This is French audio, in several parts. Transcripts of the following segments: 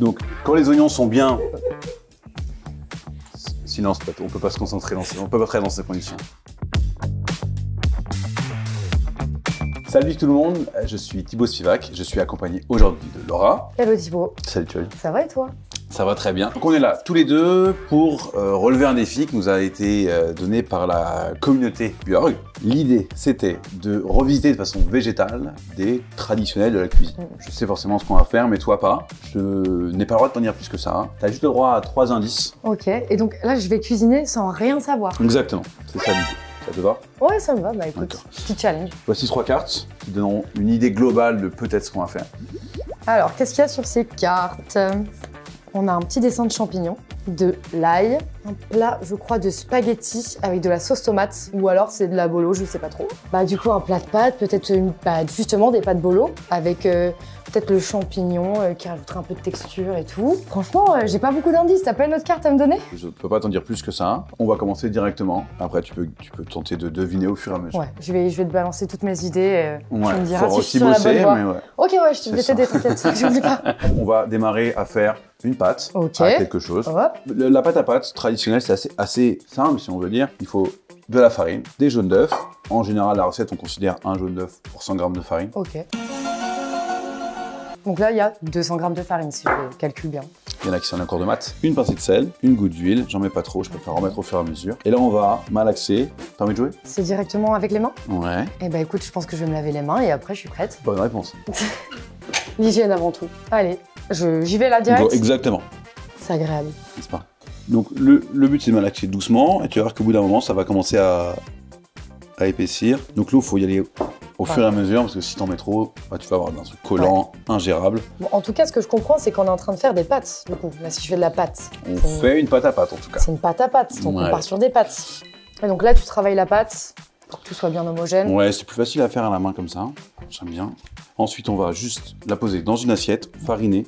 Donc, quand les oignons sont bien... Silence, on peut pas se concentrer, on peut pas travailler dans ces conditions. Salut tout le monde, je suis Thibaut Spivak, je suis accompagné aujourd'hui de Laura. Hello Thibaut. Salut Thierry. Ça va et toi? Ça va très bien. Donc on est là tous les deux pour relever un défi qui nous a été donné par la communauté Björg. L'idée, c'était de revisiter de façon végétale des traditionnels de la cuisine. Je sais forcément ce qu'on va faire, mais toi pas. Je n'ai pas le droit de t'en dire plus que ça. Tu as juste le droit à 3 indices. Ok, et donc là je vais cuisiner sans rien savoir. Exactement, c'est ça l'idée. Ça te va? Ouais, ça me va, bah écoute, petit challenge. Voici 3 cartes qui donnent une idée globale de peut-être ce qu'on va faire. Alors, qu'est-ce qu'il y a sur ces cartes? On a un petit dessin de champignons, de l'ail, un plat, je crois, de spaghettis avec de la sauce tomate, ou alors c'est de la bolo, je sais pas trop. Bah du coup, un plat de pâtes, peut-être justement des pâtes bolo, avec peut-être le champignon qui rajoutera un peu de texture et tout. Franchement, j'ai pas beaucoup d'indices, t'as pas une autre carte à me donner? Je peux pas t'en dire plus que ça. On va commencer directement. Après, tu peux tenter de deviner au fur et à mesure. Ouais, je vais te balancer toutes mes idées. Tu me diras faut si aussi je suis sur la bonne bosser, voie. mais ouais. Ok, ouais, je vais t'aider, t'inquiète, j'oublie pas. On va démarrer à faire une pâte à quelque chose. Hop. La pâte à pâte traditionnelle, c'est assez simple, si on veut dire. Il faut de la farine, des jaunes d'œufs. En général, la recette, on considère un jaune d'œuf pour 100 g de farine. Ok. Donc là, il y a 200 g de farine, si je calcule bien. Il y en a qui sont en accord de maths. Une pincée de sel, une goutte d'huile. J'en mets pas trop, je préfère en mettre au fur et à mesure. Et là, on va malaxer. T'as envie de jouer? C'est directement avec les mains? Ouais. Eh ben écoute, je pense que je vais me laver les mains et après, je suis prête. Bonne réponse. L'hygiène avant tout. Allez, j'y vais là direct? Exactement. C'est agréable. N'est-ce pas? Donc le but, c'est de malaxer doucement. Et tu vas voir qu'au bout d'un moment, ça va commencer à épaissir. Donc l'eau, il faut y aller au fur et à mesure, parce que si t'en mets trop, bah, tu vas avoir un truc collant, ingérable. Bon, en tout cas, ce que je comprends, c'est qu'on est en train de faire des pâtes. Du coup, là, si je fais de la pâte. On fait une pâte à pâte, en tout cas. C'est une pâte à pâte, donc on part sur des pâtes. Et donc là, tu travailles la pâte pour que tout soit bien homogène. Ouais, c'est plus facile à faire à la main comme ça. J'aime bien. Ensuite, on va juste la poser dans une assiette, farinée,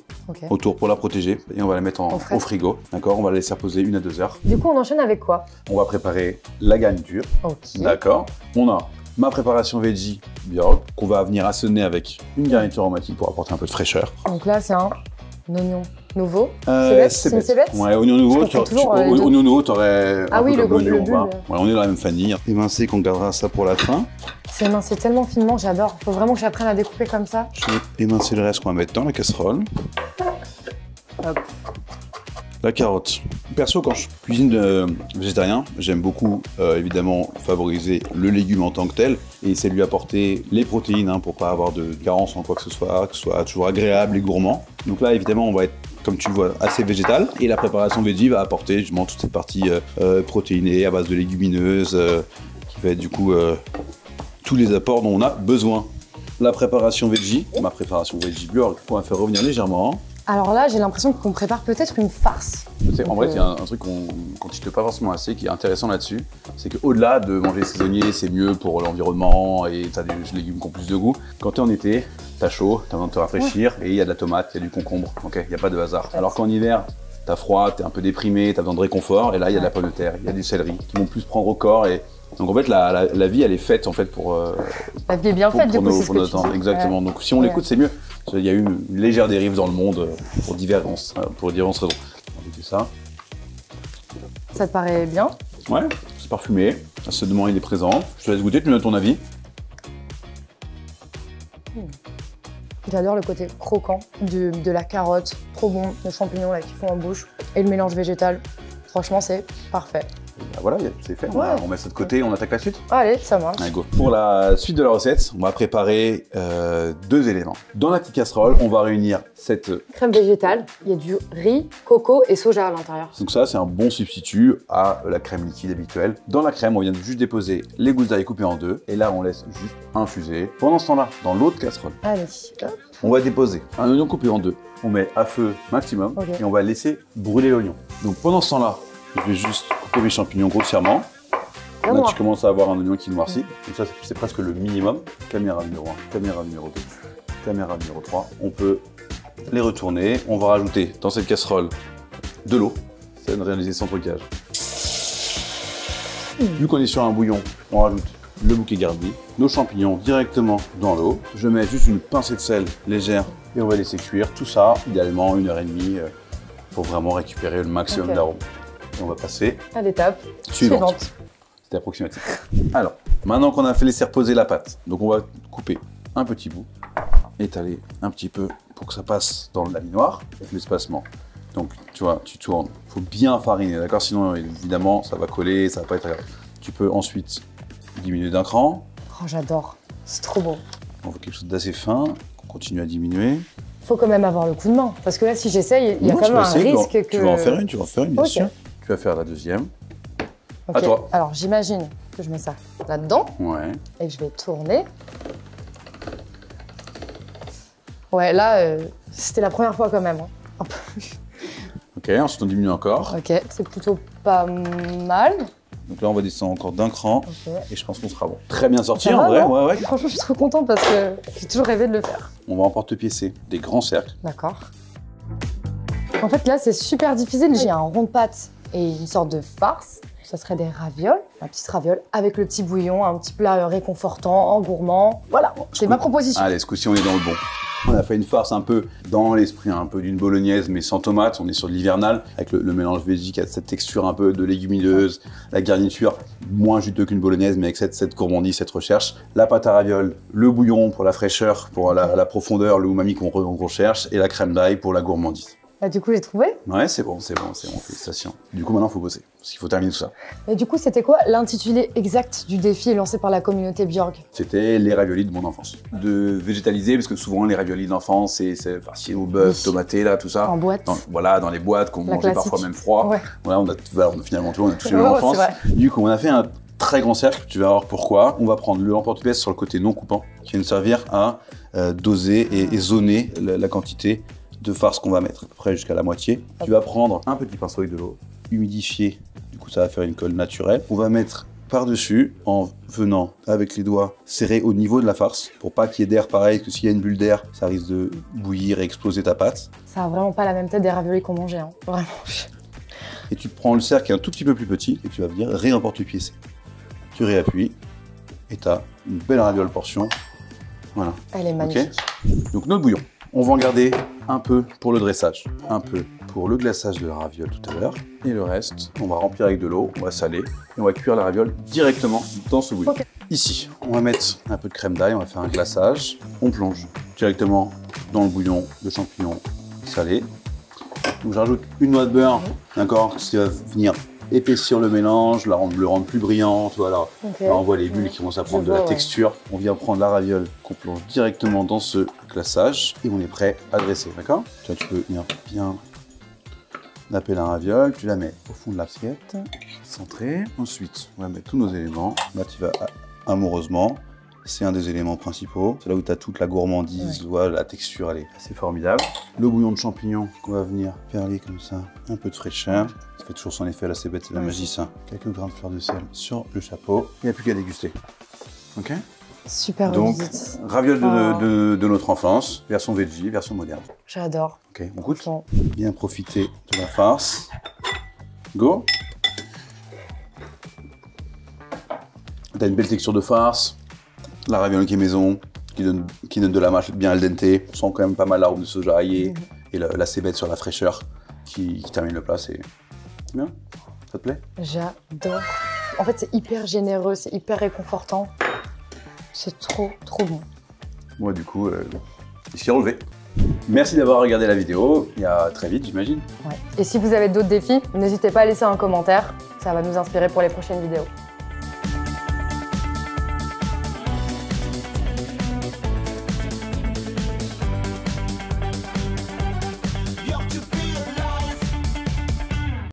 autour pour la protéger. Et on va la mettre au frigo. D'accord? On va la laisser reposer 1 à 2 heures. Du coup, on enchaîne avec quoi? On va préparer la garniture. Ok. D'accord? On a ma préparation veggie Björg qu'on va venir assaisonner avec une garniture aromatique pour apporter un peu de fraîcheur. Donc là, c'est un oignon nouveau. C'est une cébette. Ouais, oignon nouveau. Oignon nouveau, t'aurais. Ah oui, le bulbe. Ouais, on est dans la même famille. Émincé qu'on gardera ça pour la fin. C'est émincé tellement finement, j'adore. Faut vraiment que j'apprenne à découper comme ça. Je vais émincer le reste qu'on va mettre dans la casserole. Hop. La carotte. Perso, quand je cuisine végétarien, j'aime beaucoup évidemment favoriser le légume en tant que tel et c'est lui apporter les protéines pour pas avoir de carence en quoi que ce soit toujours agréable et gourmand. Donc là, évidemment, on va être, comme tu le vois, assez végétal et la préparation veggie va apporter justement toute cette partie protéinée à base de légumineuses qui va être du coup tous les apports dont on a besoin. La préparation veggie, ma préparation veggie Björg, on va faire revenir légèrement. Alors là, j'ai l'impression qu'on prépare peut-être une farce. En vrai, il y a un truc qu'on ne pas forcément assez, qui est intéressant là-dessus. C'est qu'au-delà de manger saisonnier, c'est mieux pour l'environnement et tu as des légumes qui ont plus de goût. Quand tu es en été, tu as chaud, tu as besoin de te rafraîchir et il y a de la tomate, il y a du concombre. Il n'y a pas de hasard. Alors qu'en hiver, tu as froid, tu es un peu déprimé, tu as besoin de réconfort et là, il y a de la pomme de terre, il y a du céleri qui vont plus prendre au corps. Et donc en fait, la vie, elle est faite en fait pour. La vie est bien faite, du coup, c'est ce que tu dis. Exactement. Donc si on l'écoute, c'est mieux. Il y a eu une légère dérive dans le monde pour diverses raisons. On ça. Ça te paraît bien? Ouais, c'est parfumé. L'assaisonnement, il est présent. Je te laisse goûter, tu me donnes ton avis. J'adore le côté croquant de la carotte, trop bon, le champignon là qui font en bouche et le mélange végétal. Franchement, c'est parfait. Ben voilà, c'est fait. On met ça de côté, on attaque la suite. Allez, ça marche. Allez, go. Pour la suite de la recette, on va préparer 2 éléments. Dans la petite casserole, on va réunir cette crème végétale. Il y a du riz, coco et soja à l'intérieur. Donc ça, c'est un bon substitut à la crème liquide habituelle. Dans la crème, on vient de juste déposer les gousses d'ail coupées en 2. Et là, on laisse juste infuser. Pendant ce temps-là, dans l'autre casserole, allez, hop. On va déposer un oignon coupé en 2. On met à feu maximum et on va laisser brûler l'oignon. Donc pendant ce temps-là, je vais juste couper mes champignons grossièrement. Là, tu commences à avoir un oignon qui noircit. Donc ça, c'est presque le minimum. Caméra numéro 1, caméra numéro 2, caméra numéro 3. On peut les retourner. On va rajouter dans cette casserole de l'eau. C'est une réalisée sans trucage. Vu qu'on est sur un bouillon, on rajoute le bouquet garni, nos champignons directement dans l'eau. Je mets juste une pincée de sel légère Et on va laisser cuire tout ça, idéalement 1h30, pour vraiment récupérer le maximum d'arômes. Et on va passer à l'étape suivante. C'était approximatif. Alors, maintenant qu'on a fait laisser reposer la pâte, donc on va couper un petit bout, étaler un petit peu pour que ça passe dans le laminoir avec l'espacement. Donc, tu vois, tu tournes. Il faut bien fariner, d'accord? Sinon, évidemment, ça va coller, ça va pas être agréable. Tu peux ensuite diminuer d'un cran. Oh, j'adore. C'est trop beau. On veut quelque chose d'assez fin. On continue à diminuer. Il faut quand même avoir le coup de main. Parce que là, si j'essaye, il y a quand même un risque que... Tu vas en faire une, bien sûr. Tu vas faire la deuxième. Okay. À toi. Alors, j'imagine que je mets ça là-dedans. Ouais. Et que je vais tourner. Ouais, là, c'était la première fois quand même. Hein. Ok, ensuite on diminue encore. Ok, c'est plutôt pas mal. Donc là, on va descendre encore d'un cran. Okay. Et je pense qu'on sera bon. Très bien sorti, en vrai. Ouais. Franchement, je suis trop contente parce que j'ai toujours rêvé de le faire. On va emporte-piécer des grands cercles. D'accord. En fait, là, c'est super difficile. J'ai un rond de pâte et une sorte de farce. Ça serait des ravioles, ma petite raviole, avec le petit bouillon, un petit plat réconfortant, gourmand. Voilà, c'est ma proposition. Allez, ce coup-ci, on est dans le bon. On a fait une farce un peu dans l'esprit, un peu d'une bolognaise, mais sans tomates. On est sur de l'hivernal, avec le mélange végé qui a cette texture un peu de légumineuse, la garniture moins juteux qu'une bolognaise, mais avec cette gourmandise, cette recherche. La pâte à ravioles, le bouillon pour la fraîcheur, pour la profondeur, le umami qu'on recherche, et la crème d'ail pour la gourmandise. Bah, du coup, j'ai trouvé. Ouais, c'est bon, félicitations. Du coup, maintenant, il faut bosser, parce qu'il faut terminer tout ça. Et du coup, c'était quoi l'intitulé exact du défi lancé par la communauté Björg? C'était les raviolis de mon enfance. De végétaliser, parce que souvent, les raviolis d'enfance, c'est farci au bœuf, tomaté, là, tout ça. En boîte. Dans les boîtes qu'on mangeait parfois même froid. Ouais. Voilà, finalement, on a touché l'enfance. Du coup, on a fait un très grand cercle, tu vas voir pourquoi. On va prendre le emporte-pièce sur le côté non coupant, qui va nous servir à doser et zoner la quantité de farce qu'on va mettre, à peu près jusqu'à la moitié. Tu vas prendre un petit pinceau avec de l'eau, humidifier, du coup ça va faire une colle naturelle. On va mettre par-dessus en venant avec les doigts serrer au niveau de la farce pour pas qu'il y ait d'air pareil, parce que s'il y a une bulle d'air, ça risque de bouillir et exploser ta pâte. Ça a vraiment pas la même tête des raviolis qu'on mangeait, hein. Vraiment. Et tu prends le cercle qui est un tout petit peu plus petit et tu vas venir réemporte-piécer. Tu réappuies et tu as une belle raviole portion. Voilà. Elle est magnifique. Okay. Donc notre bouillon. On va en garder un peu pour le dressage, un peu pour le glaçage de la raviole tout à l'heure. Et le reste, on va remplir avec de l'eau, on va saler et on va cuire la raviole directement dans ce bouillon. Okay. Ici, on va mettre un peu de crème d'ail, on va faire un glaçage. On plonge directement dans le bouillon de champignons salés. Donc je rajoute une noix de beurre, d'accord, qui va venir épaissir le mélange, le rendre plus brillant, voilà. Okay. Là, on voit les bulles qui commencent à prendre de la texture. On vient prendre la raviole qu'on plonge directement dans ce glaçage et on est prêt à dresser, d'accord? Tu peux venir bien napper la raviole, tu la mets au fond de l'assiette, centrée. Ensuite, on va mettre tous nos éléments. Là, tu vas amoureusement. C'est un des éléments principaux. C'est là où tu as toute la gourmandise, ouais. La texture, elle est assez formidable. Le bouillon de champignons qu'on va venir perler comme ça, un peu de fraîcheur. Ça fait toujours son effet, là c'est bête, c'est la magie ça. Quelques grammes de fleur de sel sur le chapeau. Il n'y a plus qu'à déguster. Ok? Super. Donc, ravioles de notre enfance, version veggie, version moderne. J'adore. Ok, on goûte. Bien profiter de la farce. Go. Tu as une belle texture de farce. La raviole qui est maison, qui donne de la mâche bien al dente. On sent quand même pas mal l'arôme de soja aillé et la cébette sur la fraîcheur qui termine le plat. C'est bien? Ça te plaît? J'adore. En fait, c'est hyper généreux, c'est hyper réconfortant. C'est trop, trop bon. Moi, du coup, il s'y est relevé. Merci d'avoir regardé la vidéo. Et à très vite, j'imagine. Ouais. Et si vous avez d'autres défis, n'hésitez pas à laisser un commentaire. Ça va nous inspirer pour les prochaines vidéos.